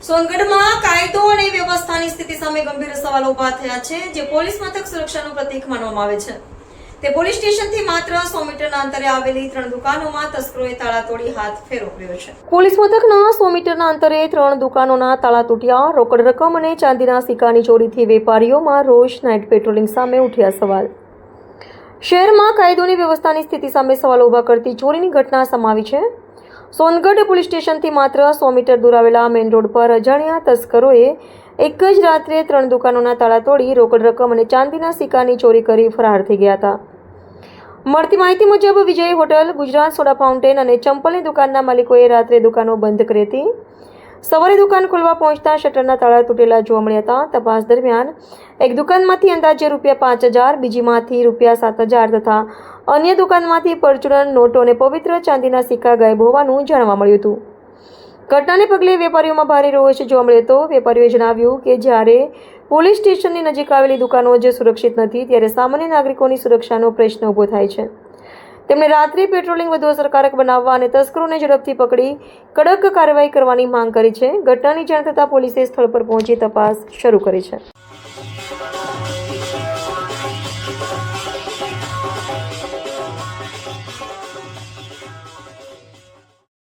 સોનગઢમાં કાયદો અને વ્યવસ્થાની સ્થિતિ સામે ગંભીર સવાલો ઉભા થયા છે, જે પોલીસ મથક સુરક્ષાનું પ્રતીક માનવામાં આવે છે. તે પોલીસ સ્ટેશનથી માત્ર 100 મીટરના અંતરે આવેલી 3 દુકાનોમાં તસ્કરોએ તાળા તોડી હાથ ફેરો કર્યો છે. પોલીસ મથકના 100 મીટરના અંતરે 3 દુકાનોના તાળા તૂટ્યા. રોકડ રકમ અને ચાંદીના સિક્કાની ચોરીથી વેપારીઓમાં રોષ. નાઇટ પેટ્રોલિંગ સામે ઉઠ્યા સવાલ. શહેરમાં કાયદોની વ્યવસ્થાની સ્થિતિ સામે સવાલો ઉભા કરતી ચોરીની ઘટના સમાવી છે. સોનગઢ પોલીસ સ્ટેશનથી માત્ર 100 મીટર દૂર આવેલા મેઇન રોડ પર અજાણ્યા તસ્કરોએ એક જ રાત્રે 3 દુકાનોના તાળા તોડી રોકડ રકમ અને ચાંદીના સિક્કાની ચોરી કરી ફરાર થઈ ગયા હતા. મળતી માહિતી મુજબ વિજય હોટલ, ગુજરાત સોડા ફાઉન્ટેન અને ચંપલની દુકાનના માલિકોએ રાત્રે દુકાનો બંધ કરી હતી. સવારે દુકાન ખોલવા પહોંચતા શટરના તાળા તૂટેલા જોવા મળ્યા હતા. તપાસ દરમિયાન એક દુકાનમાંથી અંદાજે ₹5,000, બીજીમાંથી ₹7,000 તથા અન્ય દુકાનમાંથી પરચુરણ નોટો અને પવિત્ર ચાંદીના સિક્કા ગાયબ હોવાનું જાણવા મળ્યું હતું. ઘટનાને પગલે વેપારીઓમાં ભારે રોષ જોવા મળ્યો હતો. વેપારીઓએ જણાવ્યું કે જ્યારે પોલીસ સ્ટેશનની નજીક આવેલી દુકાનો જ સુરક્ષિત નથી, ત્યારે સામાન્ય નાગરિકોની સુરક્ષાનો પ્રશ્ન ઊભો થાય છે. તેમણે રાત્રિ પેટ્રોલિંગ વધુ અસરકારક બનાવવા અને તસ્કરોને ઝડપથી પકડી કડક કાર્યવાહી કરવાની માંગ કરી છે. ઘટનાની જાણ થતાં પોલીસે સ્થળ પર પહોંચી તપાસ શરૂ કરી છે.